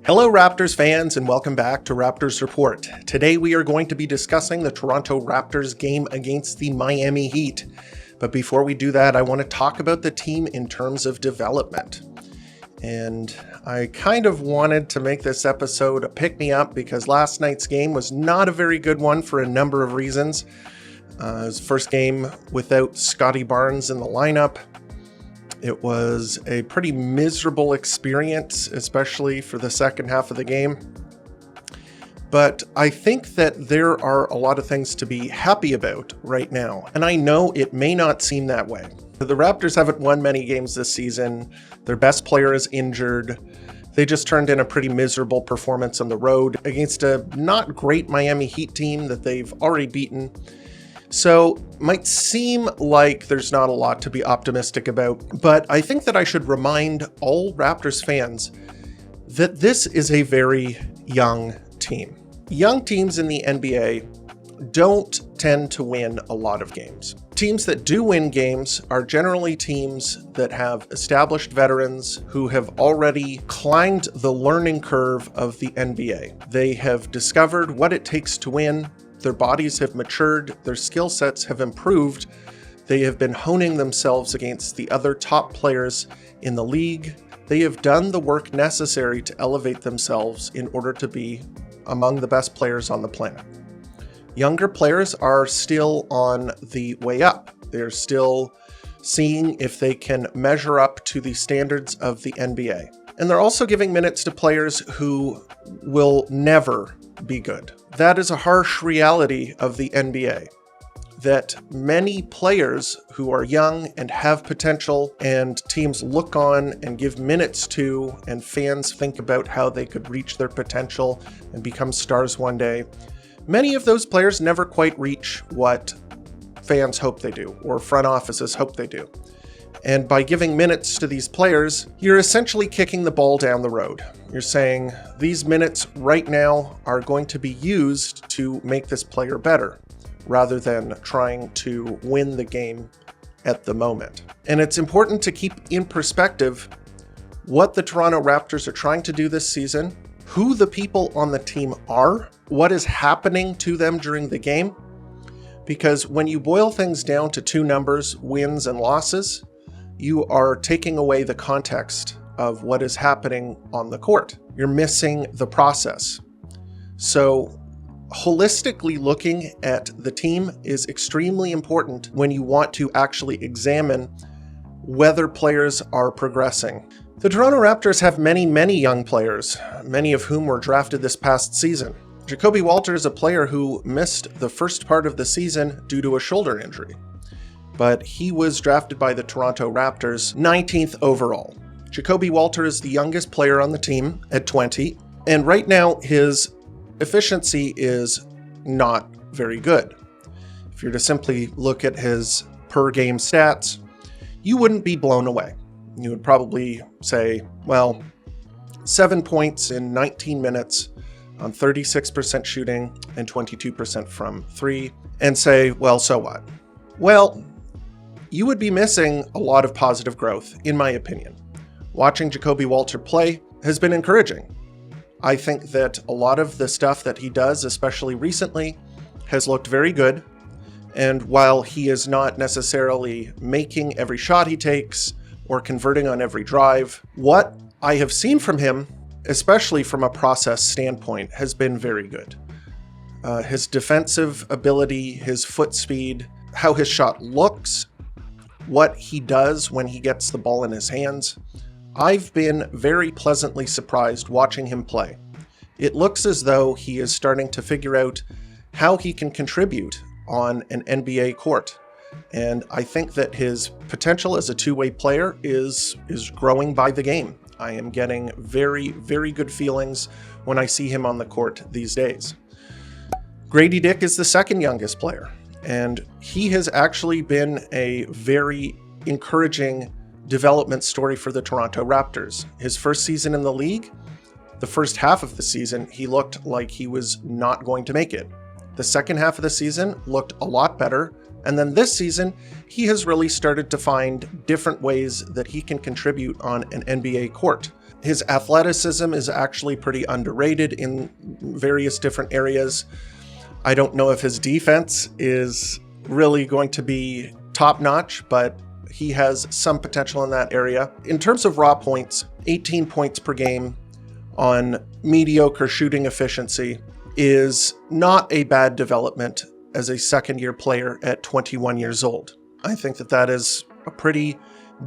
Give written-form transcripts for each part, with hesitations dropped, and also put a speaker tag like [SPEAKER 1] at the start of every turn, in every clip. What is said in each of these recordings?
[SPEAKER 1] Hello Raptors fans and welcome back to Raptors Report. Today we are going to be discussing the Toronto Raptors game against the Miami Heat. But before we do that, I want to talk about the team in terms of development. And I kind of wanted to make this episode a pick-me-up because last night's game was not a very good one for a number of reasons. It was the first game without Scotty Barnes in the lineup. It was a pretty miserable experience, especially for the second half of the game. But I think that there are a lot of things to be happy about right now, and I know it may not seem that way. The Raptors haven't won many games this season. Their best player is injured. They just turned in a pretty miserable performance on the road against a not great Miami Heat team that they've already beaten. So might seem like there's not a lot to be optimistic about, but I think that I should remind all Raptors fans that this is a very young team. Young teams in the NBA don't tend to win a lot of games. Teams that do win games are generally teams that have established veterans who have already climbed the learning curve of the NBA. They have discovered what it takes to win. Their bodies have matured, their skill sets have improved, they have been honing themselves against the other top players in the league. They have done the work necessary to elevate themselves in order to be among the best players on the planet. Younger players are still on the way up. They're still seeing if they can measure up to the standards of the NBA. And they're also giving minutes to players who will never be good. That is a harsh reality of the NBA, that many players who are young and have potential and teams look on and give minutes to and fans think about how they could reach their potential and become stars one day. Many of those players never quite reach what fans hope they do or front offices hope they do. And by giving minutes to these players, you're essentially kicking the ball down the road. You're saying these minutes right now are going to be used to make this player better, rather than trying to win the game at the moment. And it's important to keep in perspective what the Toronto Raptors are trying to do this season, who the people on the team are, what is happening to them during the game. Because when you boil things down to two numbers, wins and losses, you are taking away the context of what is happening on the court. You're missing the process. So holistically looking at the team is extremely important when you want to actually examine whether players are progressing. The Toronto Raptors have many young players, many of whom were drafted this past season. Jacoby Walter is a player who missed the first part of the season due to a shoulder injury, but he was drafted by the Toronto Raptors 19th overall. Jacoby Walter is the youngest player on the team at 20, and right now his efficiency is not very good. If you were to simply look at his per game stats, you wouldn't be blown away. You would probably say, well, 7 points in 19 minutes on 36% shooting and 22% from three, and say, well, so what? Well, you would be missing a lot of positive growth, in my opinion. Watching Jacoby Walter play has been encouraging. I think that a lot of the stuff that he does, especially recently, has looked very good. And while he is not necessarily making every shot he takes or converting on every drive, what I have seen from him, especially from a process standpoint, has been very good. His defensive ability, his foot speed, how his shot looks, what he does when he gets the ball in his hands. I've been very pleasantly surprised watching him play. It looks as though he is starting to figure out how he can contribute on an NBA court. And I think that his potential as a two-way player is growing by the game. I am getting very good feelings when I see him on the court these days. Grady Dick is the second youngest player, and he has actually been a very encouraging development story for the Toronto Raptors. His first season in the league, the first half of the season, he looked like he was not going to make it. The second half of the season looked a lot better, and then this season, he has really started to find different ways that he can contribute on an NBA court. His athleticism is actually pretty underrated in various different areas. I don't know if his defense is really going to be top-notch, but he has some potential in that area. In terms of raw points, 18 points per game on mediocre shooting efficiency is not a bad development as a second-year player at 21 years old. I think that that is a pretty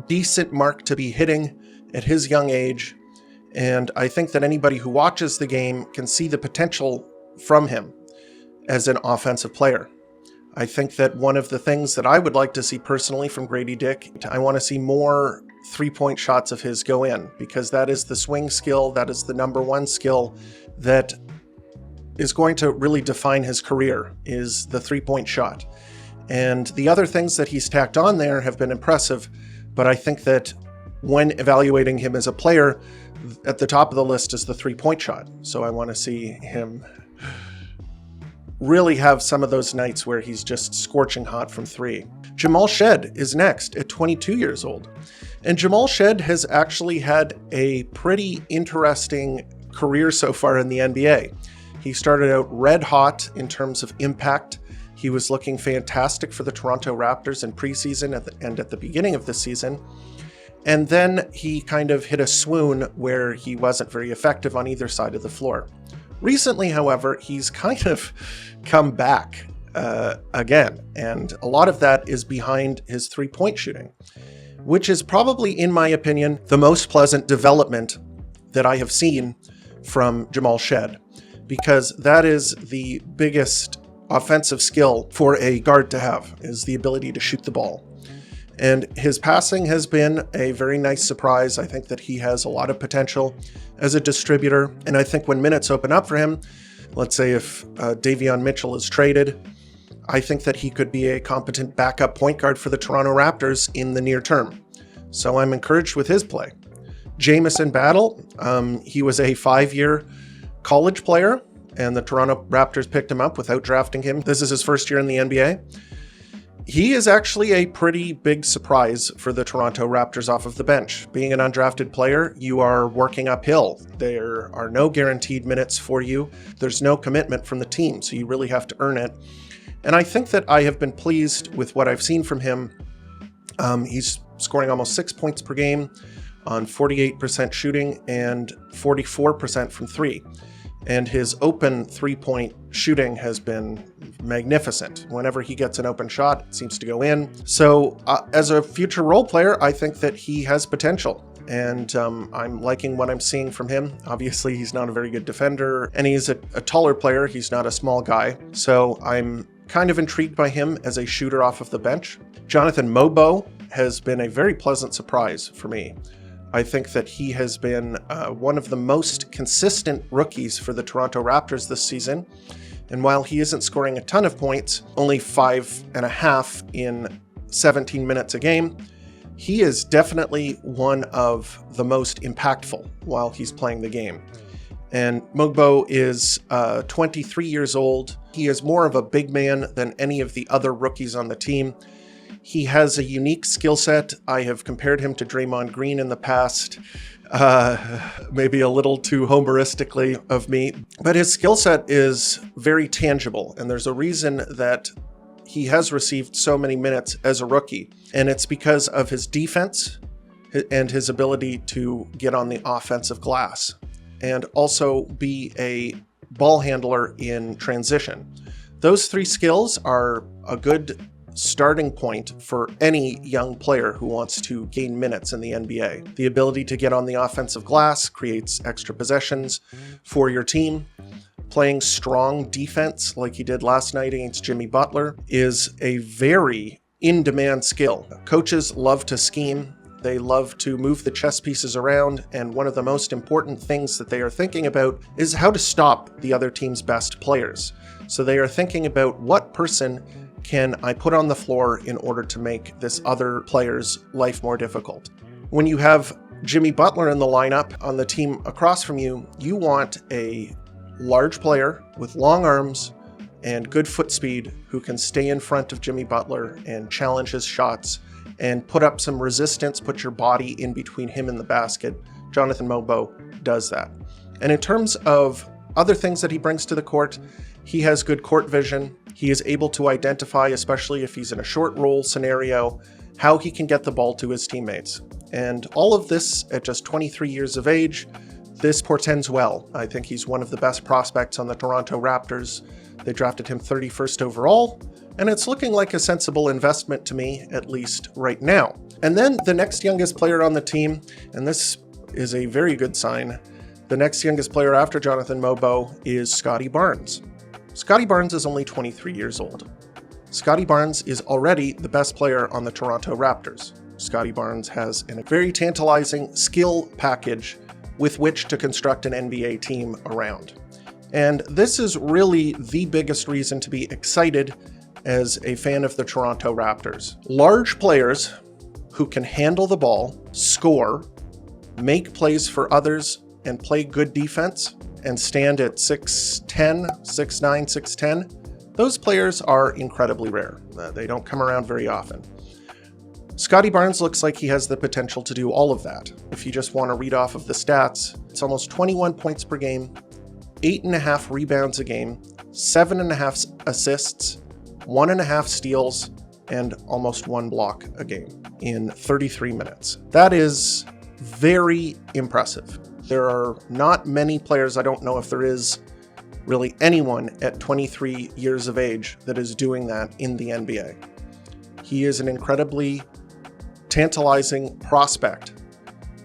[SPEAKER 1] decent mark to be hitting at his young age, and I think that anybody who watches the game can see the potential from him as an offensive player. I think that one of the things that I would like to see personally from Grady Dick, I want to see more three-point shots of his go in, because that is the swing skill, that is the number one skill that is going to really define his career, is the three-point shot. And the other things that he's tacked on there have been impressive, but I think that when evaluating him as a player, at the top of the list is the three-point shot. So I want to see him really have some of those nights where he's just scorching hot from three. Jamal Shead is next at 22 years old. And Jamal Shead has actually had a pretty interesting career so far in the NBA. He started out red hot in terms of impact. He was looking fantastic for the Toronto Raptors in preseason and at the beginning of the season. And then he kind of hit a swoon where he wasn't very effective on either side of the floor. Recently, however, he's kind of come back again, and a lot of that is behind his three-point shooting, which is probably, in my opinion, the most pleasant development that I have seen from Jamal Shead, because that is the biggest offensive skill for a guard to have, is the ability to shoot the ball. And his passing has been a very nice surprise. I think that he has a lot of potential as a distributor. And I think when minutes open up for him, let's say if Davion Mitchell is traded, I think that he could be a competent backup point guard for the Toronto Raptors in the near term. So I'm encouraged with his play. Jamison Battle, he was a 5-year college player, and the Toronto Raptors picked him up without drafting him. This is his first year in the NBA. He is actually a pretty big surprise for the Toronto Raptors off of the bench. Being an undrafted player, you are working uphill. There are no guaranteed minutes for you. There's no commitment from the team, so you really have to earn it. And I think that I have been pleased with what I've seen from him. He's scoring almost 6 points per game on 48% shooting and 44% from three. And his open three-point shooting has been magnificent. Whenever he gets an open shot, it seems to go in. So as a future role player, I think that he has potential. And I'm liking what I'm seeing from him. Obviously, he's not a very good defender, and he's a taller player. He's not a small guy. So I'm kind of intrigued by him as a shooter off of the bench. Jonathan Mobo has been a very pleasant surprise for me. I think that he has been one of the most consistent rookies for the Toronto Raptors this season. And while he isn't scoring a ton of points, only 5.5 in 17 minutes a game, he is definitely one of the most impactful while he's playing the game. And Mogbo is 23 years old. He is more of a big man than any of the other rookies on the team. He has a unique skill set. I have compared him to Draymond Green in the past, maybe a little too homeristically of me, but his skill set is very tangible, and there's a reason that he has received so many minutes as a rookie, and it's because of his defense and his ability to get on the offensive glass and also be a ball handler in transition. Those three skills are a good starting point for any young player who wants to gain minutes in the NBA. The ability to get on the offensive glass creates extra possessions for your team. Playing strong defense like he did last night against Jimmy Butler is a very in-demand skill. Coaches love to scheme. They love to move the chess pieces around, and one of the most important things that they are thinking about is how to stop the other team's best players. So they are thinking about what person can I put on the floor in order to make this other player's life more difficult. When you have Jimmy Butler in the lineup on the team across from you, you want a large player with long arms and good foot speed who can stay in front of Jimmy Butler and challenge his shots and put up some resistance, put your body in between him and the basket Jonathan Mobo does that. And in terms of other things that he brings to the court, he has good court vision. He is able to identify, especially if he's in a short roll scenario, how he can get the ball to his teammates. And all of this at just 23 years of age, this portends well. I think he's one of the best prospects on the Toronto Raptors. They drafted him 31st overall, and it's looking like a sensible investment to me, at least right now. And then the next youngest player on the team, and this is a very good sign, the next youngest player after Jonathan Mobo is Scottie Barnes. Scottie Barnes is only 23 years old. Scottie Barnes is already the best player on the Toronto Raptors. Scottie Barnes has a very tantalizing skill package with which to construct an NBA team around. And this is really the biggest reason to be excited as a fan of the Toronto Raptors. Large players who can handle the ball, score, make plays for others, and play good defense, and stand at 6'10", 6'9", 6'10", those players are incredibly rare. They don't come around very often. Scottie Barnes looks like he has the potential to do all of that. If you just want to read off of the stats, it's almost 21 points per game, 8.5 rebounds a game, 7.5 assists, 1.5 steals, and almost 1 block a game in 33 minutes. That is very impressive. There are not many players, I don't know if there is really anyone at 23 years of age that is doing that in the NBA. He is an incredibly tantalizing prospect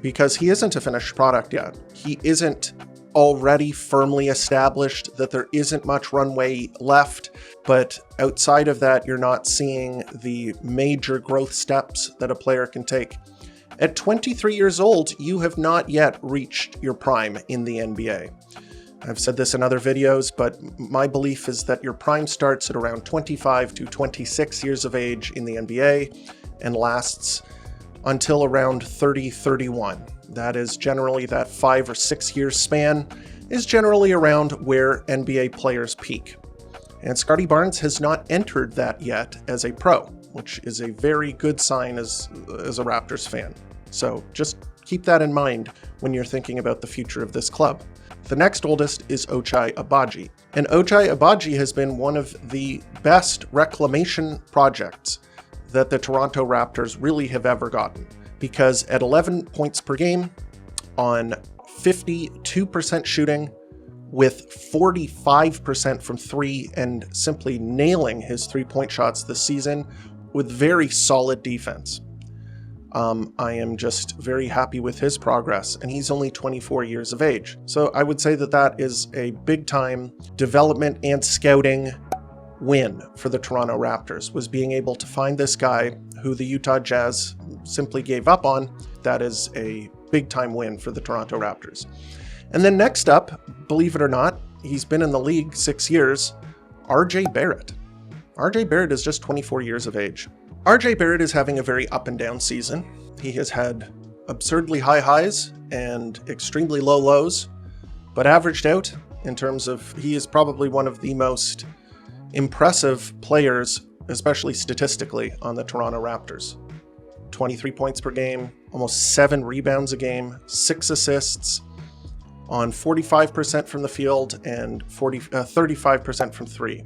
[SPEAKER 1] because he isn't a finished product yet. He isn't already firmly established, that there isn't much runway left, but outside of that, you're not seeing the major growth steps that a player can take. At 23 years old, you have not yet reached your prime in the NBA. I've said this in other videos, but my belief is that your prime starts at around 25 to 26 years of age in the NBA and lasts until around 30, 31. That is generally that 5 or 6 year span is generally around where NBA players peak. And Scottie Barnes has not entered that yet as a pro, which is a very good sign as a Raptors fan. So just keep that in mind when you're thinking about the future of this club. The next oldest is Ochai Agbaji. And Ochai Agbaji has been one of the best reclamation projects that the Toronto Raptors really have ever gotten. Because at 11 points per game, on 52% shooting, with 45% from three, and simply nailing his three-point shots this season with very solid defense. I am just very happy with his progress, and he's only 24 years of age. So I would say that that is a big-time development and scouting win for the Toronto Raptors, was being able to find this guy who the Utah Jazz simply gave up on. That is a big-time win for the Toronto Raptors. And then next up, believe it or not, he's been in the league 6 years, RJ Barrett. RJ Barrett is just 24 years of age. RJ Barrett is having a very up and down season. He has had absurdly high highs and extremely low lows, but averaged out in terms of, he is probably one of the most impressive players, especially statistically, on the Toronto Raptors. 23 points per game, almost 7 rebounds a game, 6 assists, on 45% from the field and 35% from three.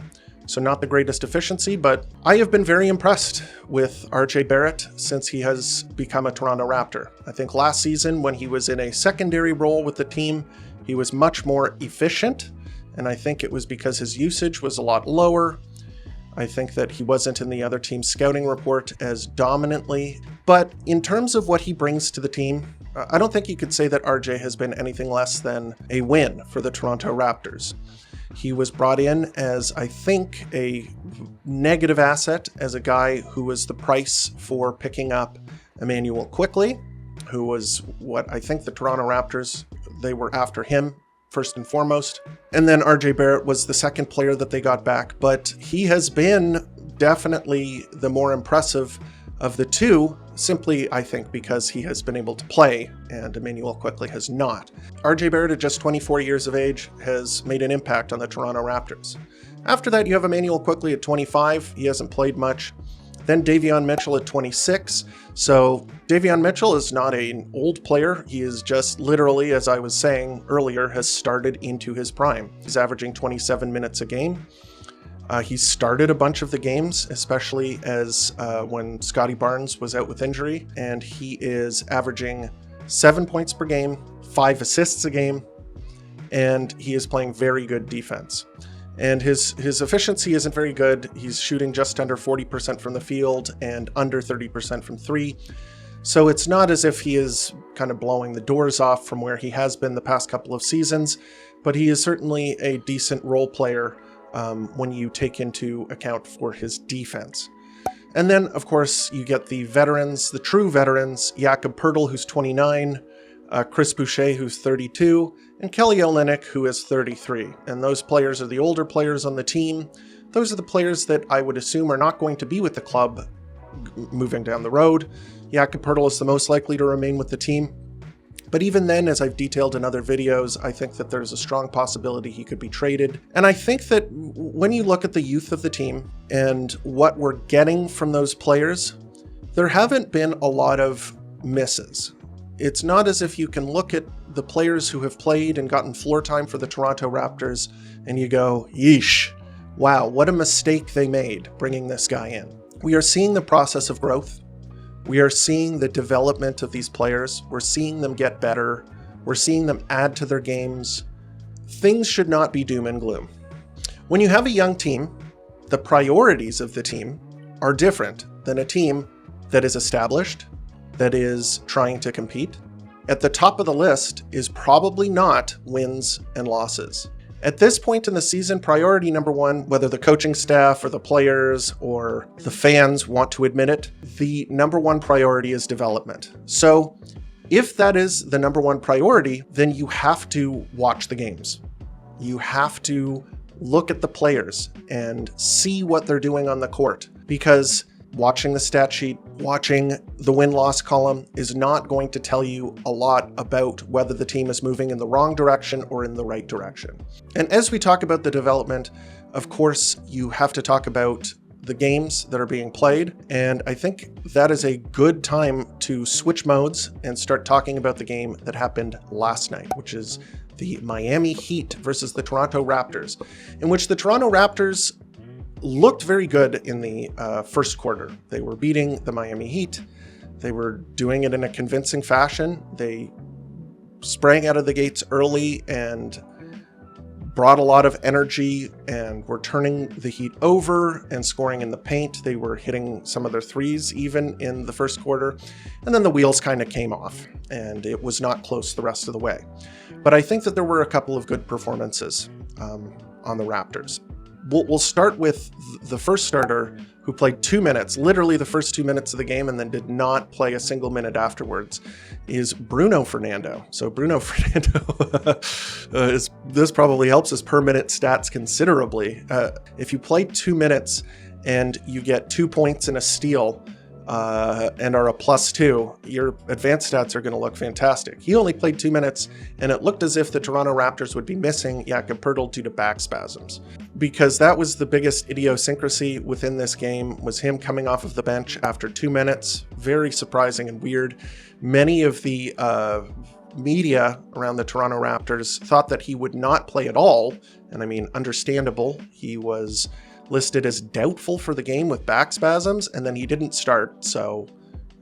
[SPEAKER 1] So not the greatest efficiency, but I have been very impressed with RJ Barrett since he has become a Toronto Raptor. I think last season when he was in a secondary role with the team, he was much more efficient, and I think it was because his usage was a lot lower. I think that he wasn't in the other team's scouting report as dominantly, but in terms of what he brings to the team, I don't think you could say that RJ has been anything less than a win for the Toronto Raptors. He was brought in as, I think, a negative asset, as a guy who was the price for picking up Immanuel Quickley, who was what I think the Toronto Raptors, they were after him first and foremost. And then RJ Barrett was the second player that they got back, but he has been definitely the more impressive of the two, simply, I think, because he has been able to play and Immanuel Quickley has not. RJ Barrett, at just 24 years of age, has made an impact on the Toronto Raptors. After that, you have Immanuel Quickley at 25. He hasn't played much. Then Davion Mitchell at 26. So Davion Mitchell is not an old player. He is just literally, as I was saying earlier, has started into his prime. He's averaging 27 minutes a game. He started a bunch of the games, especially as when Scotty Barnes was out with injury, and he is averaging 7 points per game, 5 assists a game, and he is playing very good defense. And his efficiency isn't very good. He's shooting just under 40% from the field and under 30% from three. So it's not as if he is kind of blowing the doors off from where he has been the past couple of seasons, but he is certainly a decent role player when you take into account for his defense. And then, of course, you get the veterans, the true veterans, Jakob Poeltl, who's 29, Chris Boucher, who's 32, and Kelly Olynyk, who is 33. And those players are the older players on the team. Those are the players that I would assume are not going to be with the club moving down the road. Jakob Poeltl is the most likely to remain with the team. But even then, as I've detailed in other videos, I think that there's a strong possibility he could be traded. And I think that when you look at the youth of the team and what we're getting from those players, there haven't been a lot of misses. It's not as if you can look at the players who have played and gotten floor time for the Toronto Raptors and you go, yeesh, wow, what a mistake they made bringing this guy in. We are seeing the process of growth. We are seeing the development of these players. We're seeing them get better. We're seeing them add to their games. Things should not be doom and gloom. When you have a young team, the priorities of the team are different than a team that is established, that is trying to compete. At the top of the list is probably not wins and losses. At this point in the season, priority number one, whether the coaching staff or the players or the fans want to admit it, the number one priority is development. So if that is the number one priority, then you have to watch the games. You have to look at the players and see what they're doing on the court, because watching the stat sheet, watching the win-loss column is not going to tell you a lot about whether the team is moving in the wrong direction or in the right direction. And as we talk about the development, of course, you have to talk about the games that are being played. And I think that is a good time to switch modes and start talking about the game that happened last night, which is the Miami Heat versus the Toronto Raptors, in which the Toronto Raptors looked very good in the first quarter. They were beating the Miami Heat. They were doing it in a convincing fashion. They sprang out of the gates early and brought a lot of energy and were turning the Heat over and scoring in the paint. They were hitting some of their threes even in the first quarter. And then the wheels kind of came off and it was not close the rest of the way. But I think that there were a couple of good performances on the Raptors. We'll start with the first starter who played 2 minutes, literally the first 2 minutes of the game, and then did not play a single minute afterwards, is Bruno Fernando. So Bruno Fernando, this probably helps his per minute stats considerably. If you play 2 minutes and you get 2 points and a steal, and are a +2, your advanced stats are going to look fantastic. He only played 2 minutes, and it looked as if the Toronto Raptors would be missing Jakob Poeltl due to back spasms, because that was the biggest idiosyncrasy within this game, was him coming off of the bench after 2 minutes. Very surprising and weird. Many of the media around the Toronto Raptors thought that he would not play at all, and I mean, understandable. He was listed as doubtful for the game with back spasms, and then he didn't start. So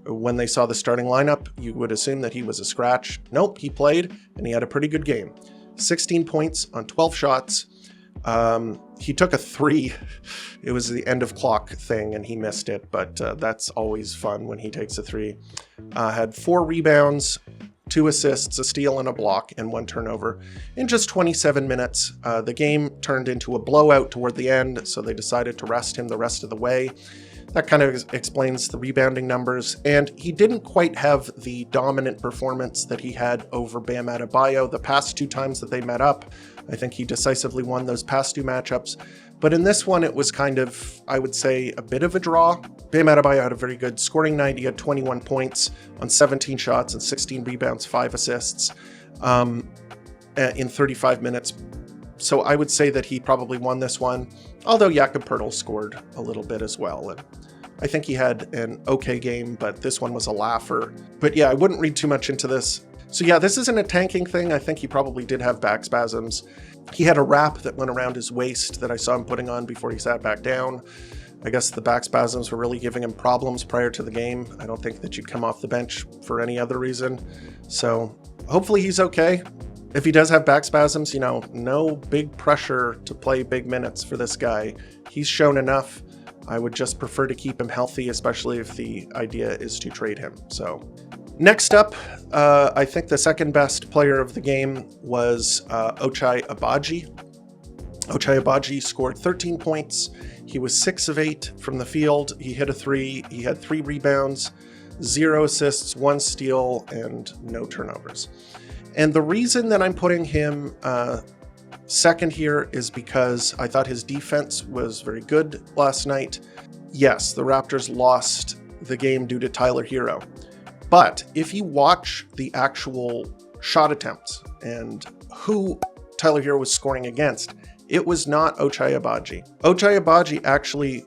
[SPEAKER 1] when they saw the starting lineup, you would assume that he was a scratch. Nope, he played, and he had a pretty good game. 16 points on 12 shots. He took a 3. It was the end of clock thing, and he missed it, but that's always fun when he takes a 3. Had 4 rebounds, 2 assists, a steal, and a block, and 1 turnover in just 27 minutes. The game turned into a blowout toward the end, so they decided to rest him the rest of the way. That kind of explains the rebounding numbers, and he didn't quite have the dominant performance that he had over Bam Adebayo the past 2 times that they met up. I think he decisively won those past 2 matchups, but in this one it was kind of, I would say, a bit of a draw. Bam Adebayo had a very good scoring night. He had 21 points on 17 shots and 16 rebounds, 5 assists in 35 minutes. So I would say that he probably won this one, although Jakob Poeltl scored a little bit as well. And I think he had an okay game, but this one was a laugher. But yeah, I wouldn't read too much into this. So yeah, this isn't a tanking thing. I think he probably did have back spasms. He had a wrap that went around his waist that I saw him putting on before he sat back down. I guess the back spasms were really giving him problems prior to the game. I don't think that you'd come off the bench for any other reason. So hopefully he's okay. If he does have back spasms, you know, no big pressure to play big minutes for this guy. He's shown enough. I would just prefer to keep him healthy, especially if the idea is to trade him. So next up, I think the second best player of the game was Ochai Agbaji. Ochai Agbaji scored 13 points. He was 6 of 8 from the field. He hit a 3. He had 3 rebounds, 0 assists, 1 steal, and no turnovers. And the reason that I'm putting him second here is because I thought his defense was very good last night. Yes, the Raptors lost the game due to Tyler Hero. But if you watch the actual shot attempts and who Tyler Hero was scoring against, it was not Ochai Agbaji. Ochai Agbaji actually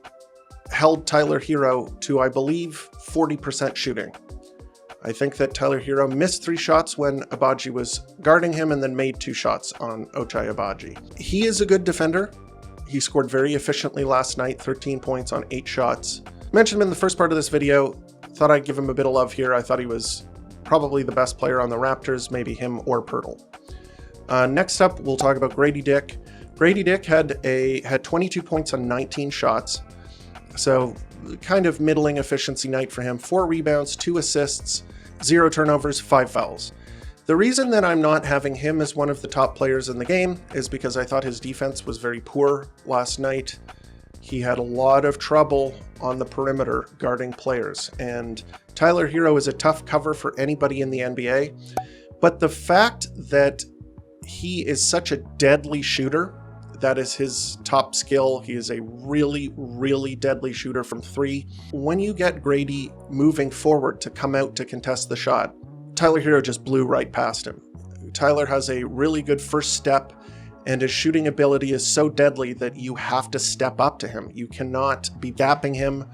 [SPEAKER 1] held Tyler Hero to, I believe, 40% shooting. I think that Tyler Hero missed 3 shots when Agbaji was guarding him and then made 2 shots on Ochai Agbaji. He is a good defender. He scored very efficiently last night, 13 points on 8 shots. Mentioned him in the first part of this video. Thought I'd give him a bit of love here. I thought he was probably the best player on the Raptors, maybe him or Pirtle. Next up, we'll talk about Grady Dick. Grady Dick had 22 points on 19 shots. So kind of middling efficiency night for him. 4 rebounds, 2 assists, 0 turnovers, 5 fouls. The reason that I'm not having him as one of the top players in the game is because I thought his defense was very poor last night. He had a lot of trouble on the perimeter guarding players, and Tyler Hero is a tough cover for anybody in the NBA. But the fact that he is such a deadly shooter, that is his top skill. He is a really, really deadly shooter from 3. When you get Grady moving forward to come out to contest the shot, Tyler Hero just blew right past him. Tyler has a really good first step, and his shooting ability is so deadly that you have to step up to him. You cannot be gapping him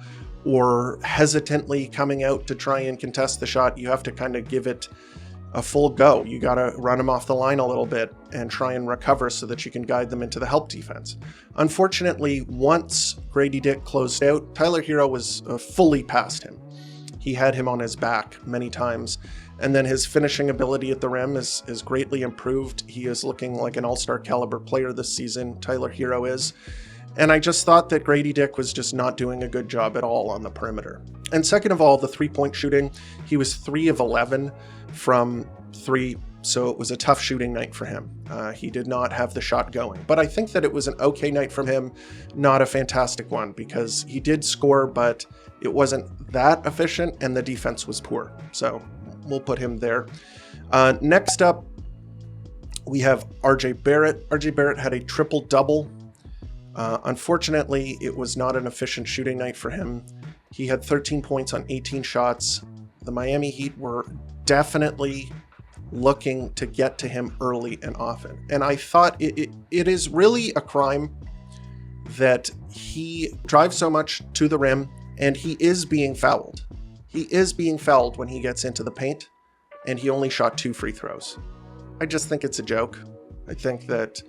[SPEAKER 1] or hesitantly coming out to try and contest the shot. You have to kind of give it a full go. You got to run them off the line a little bit and try and recover so that you can guide them into the help defense. Unfortunately, once Grady Dick closed out, Tyler Hero was fully past him. He had him on his back many times, and then his finishing ability at the rim is greatly improved. He is looking like an all-star caliber player this season, Tyler Hero is. And I just thought that Grady Dick was just not doing a good job at all on the perimeter. And second of all, the 3-point shooting, he was 3 of 11 from 3, so it was a tough shooting night for him. He did not have the shot going. But I think that it was an okay night from him, not a fantastic one, because he did score, but it wasn't that efficient, and the defense was poor. So we'll put him there. Next up, we have RJ Barrett. RJ Barrett had a triple-double. Unfortunately, it was not an efficient shooting night for him. He had 13 points on 18 shots. The Miami Heat were definitely looking to get to him early and often. And I thought it is really a crime that he drives so much to the rim, and he is being fouled. He is being fouled when he gets into the paint, and he only shot 2 free throws. I just think it's a joke. I think that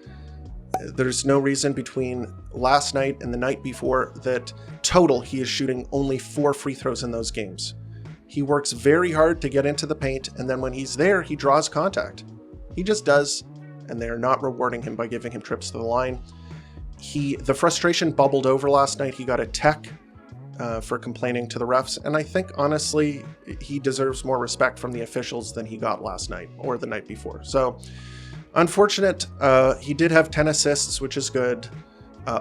[SPEAKER 1] there's no reason between last night and the night before that total he is shooting only 4 free throws in those games. He works very hard to get into the paint, and then when he's there, he draws contact. He just does, and they're not rewarding him by giving him trips to the line. The frustration bubbled over last night. He got a tech for complaining to the refs, and I think, honestly, he deserves more respect from the officials than he got last night or the night before. So, unfortunate. He did have 10 assists, which is good.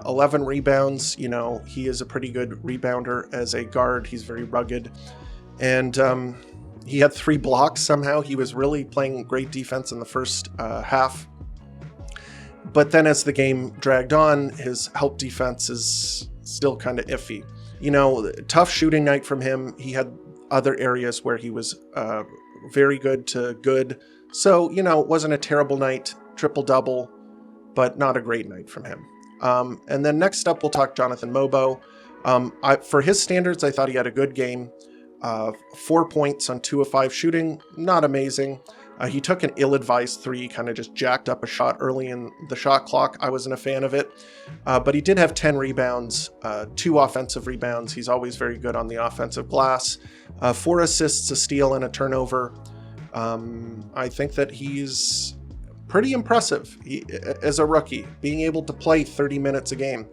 [SPEAKER 1] 11 rebounds. You know, he is a pretty good rebounder as a guard. He's very rugged. And he had 3 blocks somehow. He was really playing great defense in the first half. But then as the game dragged on, his help defense is still kind of iffy. You know, tough shooting night from him. He had other areas where he was very good to good. So, you know, it wasn't a terrible night, triple-double, but not a great night from him. And then next up, we'll talk Jonathan Mobo. For his standards, I thought he had a good game. 4 points on 2 of 5 shooting, not amazing. He took an ill-advised 3, kind of just jacked up a shot early in the shot clock. I wasn't a fan of it, but he did have 10 rebounds, 2 offensive rebounds. He's always very good on the offensive glass. 4 assists, a steal, and a turnover. I think that he's pretty impressive as a rookie, being able to play 30 minutes a game.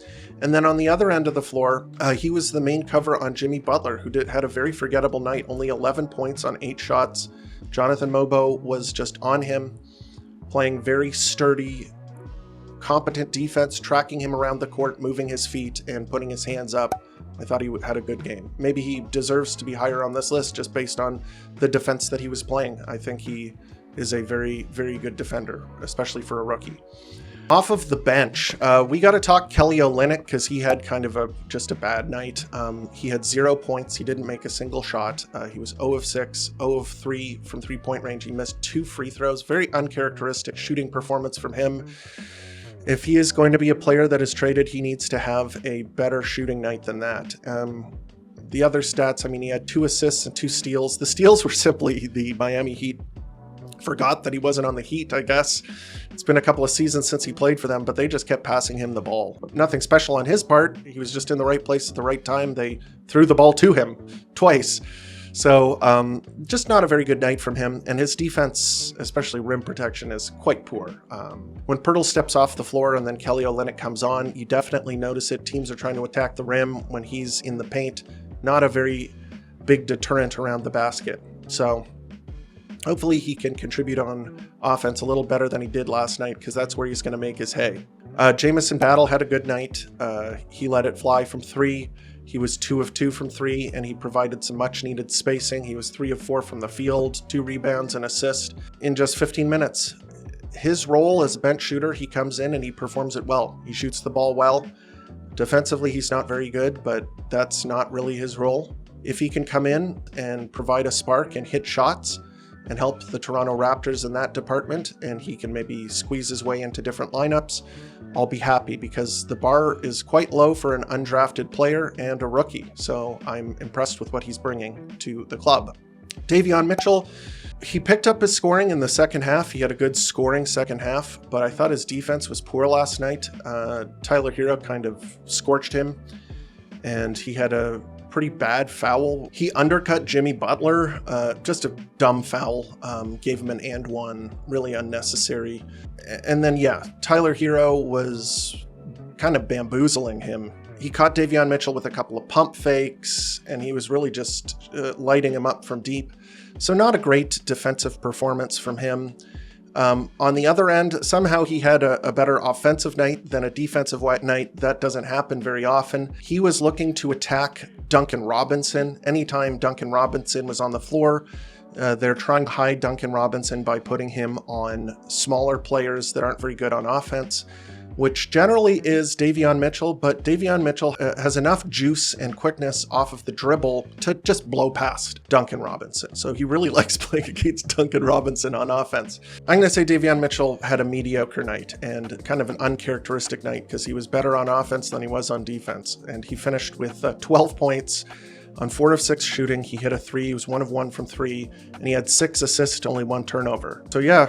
[SPEAKER 1] And then on the other end of the floor, he was the main cover on Jimmy Butler, who had a very forgettable night, only 11 points on 8 shots. Jonathan Mobo was just on him, playing very sturdy, competent defense, tracking him around the court, moving his feet, and putting his hands up. I thought he had a good game. Maybe he deserves to be higher on this list just based on the defense that he was playing. I think he is a very, very good defender, especially for a rookie. Off of the bench, we got to talk Kelly Olynyk because he had kind of just a bad night. He had 0 points. He didn't make a single shot. He was 0 of 6, 0 of 3 from three-point range. He missed 2 free throws. Very uncharacteristic shooting performance from him. If he is going to be a player that is traded, he needs to have a better shooting night than that. The other stats, I mean, he had 2 assists and 2 steals. The steals were simply the Miami Heat forgot that he wasn't on the Heat, I guess. It's been a couple of seasons since he played for them, but they just kept passing him the ball. Nothing special on his part. He was just in the right place at the right time. They threw the ball to him twice. So just not a very good night from him. And his defense, especially rim protection, is quite poor. When Pirtle steps off the floor and then Kelly Olynyk comes on, you definitely notice it. Teams are trying to attack the rim when he's in the paint. Not a very big deterrent around the basket. So hopefully he can contribute on offense a little better than he did last night, because that's where he's going to make his hay. Jamison Battle had a good night. He let it fly from 3. He was 2 of 2 from 3, and he provided some much needed spacing. He was 3 of 4 from the field, 2 rebounds and assist in just 15 minutes. His role as a bench shooter, he comes in and he performs it well. He shoots the ball well. Defensively, he's not very good, but that's not really his role. If he can come in and provide a spark and hit shots, and help the Toronto Raptors in that department, and he can maybe squeeze his way into different lineups, I'll be happy, because the bar is quite low for an undrafted player and a rookie. So I'm impressed with what he's bringing to the club. Davion Mitchell, he picked up his scoring in the second half. He had a good scoring second half, but I thought his defense was poor last night. Tyler Hero kind of scorched him, and he had a pretty bad foul. He undercut Jimmy Butler, just a dumb foul, gave him an and one, really unnecessary. And then, yeah, Tyler Hero was kind of bamboozling him. He caught Davion Mitchell with a couple of pump fakes, and he was really just lighting him up from deep. So not a great defensive performance from him. On the other end, somehow he had a better offensive night than a defensive night. That doesn't happen very often. He was looking to attack Duncan Robinson. Anytime Duncan Robinson was on the floor, they're trying to hide Duncan Robinson by putting him on smaller players that aren't very good on offense, which generally is Davion Mitchell, but Davion Mitchell has enough juice and quickness off of the dribble to just blow past Duncan Robinson. So he really likes playing against Duncan Robinson on offense. I'm going to say Davion Mitchell had a mediocre night and kind of an uncharacteristic night, because he was better on offense than he was on defense. And he finished with 12 points on 4 of 6 shooting. He hit a 3. He was 1 of 1 from 3, and he had 6 assists, only 1 turnover. So yeah,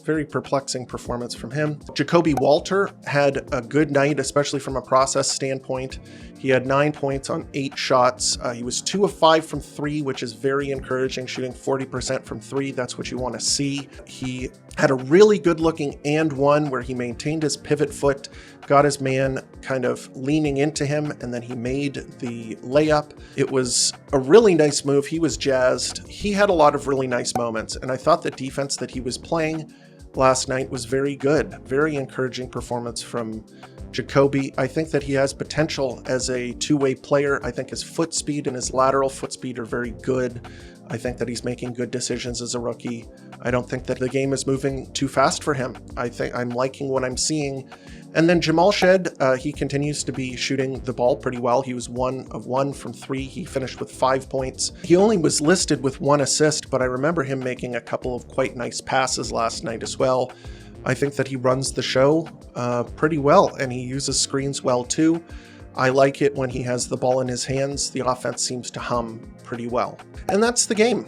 [SPEAKER 1] very perplexing performance from him. Jacoby Walter had a good night, especially from a process standpoint. He had 9 points on 8 shots. He was 2 of 5 from 3, which is very encouraging, shooting 40% from 3. That's what you want to see. He had a really good looking and one where he maintained his pivot foot, got his man kind of leaning into him, and then he made the layup. It was a really nice move. He was jazzed. He had a lot of really nice moments, and I thought the defense that he was playing last night was very good. Very encouraging performance from Jacoby. I think that he has potential as a two-way player. I think his foot speed and his lateral foot speed are very good. I think that he's making good decisions as a rookie. I don't think that the game is moving too fast for him. I think I'm liking what I'm seeing. And then Jamal Shed, he continues to be shooting the ball pretty well. He was 1 of 1 from 3. He finished with 5 points. He only was listed with 1 assist, but I remember him making a couple of quite nice passes last night as well. I think that he runs the show pretty well, and he uses screens well too. I like it when he has the ball in his hands. The offense seems to hum pretty well. And that's the game.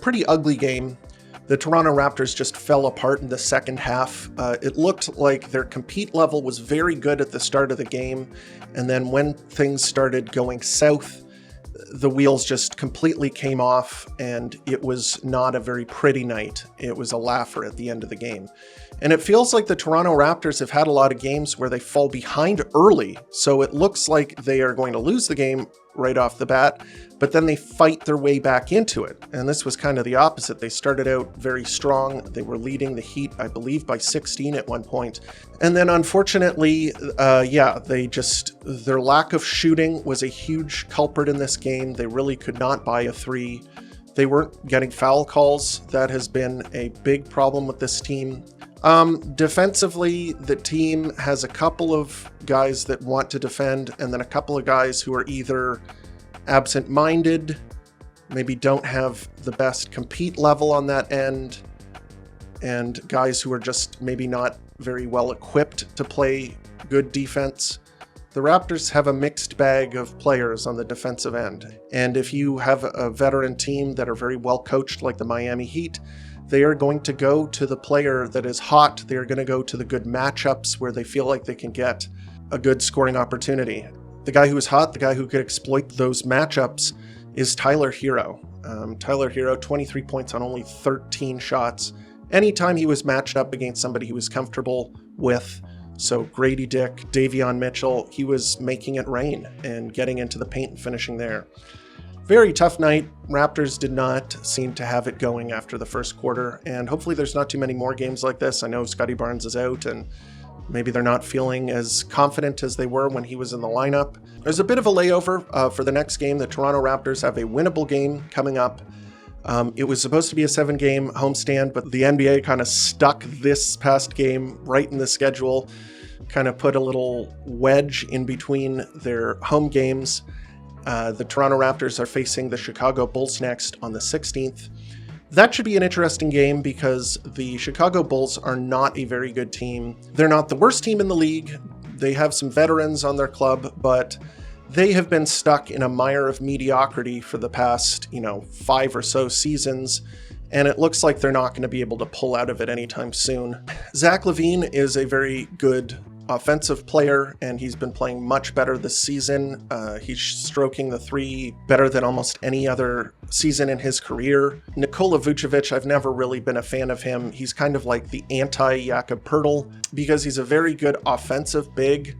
[SPEAKER 1] Pretty ugly game. The Toronto Raptors just fell apart in the second half. It looked like their compete level was very good at the start of the game. And then when things started going south, the wheels just completely came off, and it was not a very pretty night. It was a laugher at the end of the game. And it feels like the Toronto Raptors have had a lot of games where they fall behind early, so it looks like they are going to lose the game right off the bat, but then they fight their way back into it. And this was kind of the opposite. They started out very strong. They were leading the Heat, I believe, by 16 at one point. And then unfortunately, their lack of shooting was a huge culprit in this game. They really could not buy a three. They weren't getting foul calls. That has been a big problem with this team. Defensively, the team has a couple of guys that want to defend, and then a couple of guys who are either absent-minded, maybe don't have the best compete level on that end, and guys who are just maybe not very well equipped to play good defense. The Raptors have a mixed bag of players on the defensive end, and if you have a veteran team that are very well coached like the Miami Heat, they are going to go to the player that is hot. They are going to go to the good matchups where they feel like they can get a good scoring opportunity. The guy who is hot, the guy who could exploit those matchups is Tyler Hero. Tyler Hero, 23 points on only 13 shots. Anytime he was matched up against somebody he was comfortable with, so Grady Dick, Davion Mitchell, he was making it rain and getting into the paint and finishing there. Very tough night. Raptors did not seem to have it going after the first quarter, and hopefully there's not too many more games like this. I know Scotty Barnes is out, and maybe they're not feeling as confident as they were when he was in the lineup. There's a bit of a layover for the next game. The Toronto Raptors have a winnable game coming up. It was supposed to be a 7-game homestand, but the NBA kind of stuck this past game right in the schedule, kind of put a little wedge in between their home games. The Toronto Raptors are facing the Chicago Bulls next on the 16th. That should be an interesting game because the Chicago Bulls are not a very good team. They're not the worst team in the league. They have some veterans on their club, but they have been stuck in a mire of mediocrity for the past, 5 or so seasons, and it looks like they're not going to be able to pull out of it anytime soon. Zach LaVine is a very good offensive player, and he's been playing much better this season. He's stroking the three better than almost any other season in his career. Nikola Vucevic, I've never really been a fan of him. He's kind of like the anti-Jakob Poeltl because he's a very good offensive big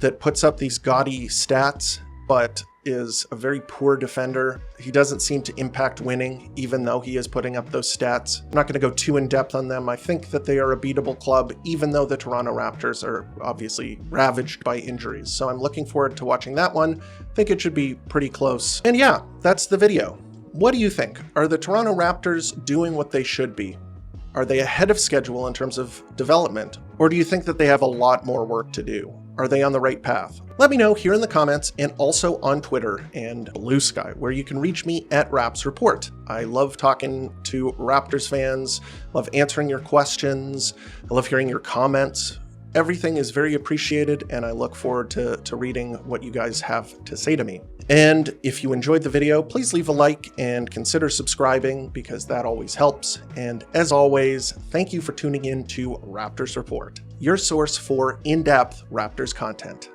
[SPEAKER 1] that puts up these gaudy stats, but is a very poor defender. He doesn't seem to impact winning, even though he is putting up those stats. I'm not going to go too in depth on them. I think that they are a beatable club, even though the Toronto Raptors are obviously ravaged by injuries. So I'm looking forward to watching that one. I think it should be pretty close. And yeah, that's the video. What do you think? Are the Toronto Raptors doing what they should be? Are they ahead of schedule in terms of development? Or do you think that they have a lot more work to do? Are they on the right path? Let me know here in the comments and also on Twitter and Blue Sky, where you can reach me at Raps Report. I love talking to Raptors fans, love answering your questions, I love hearing your comments. Everything is very appreciated, and I look forward to reading what you guys have to say to me. And if you enjoyed the video, please leave a like and consider subscribing because that always helps. And as always, thank you for tuning in to Raptors Report, your source for in-depth Raptors content.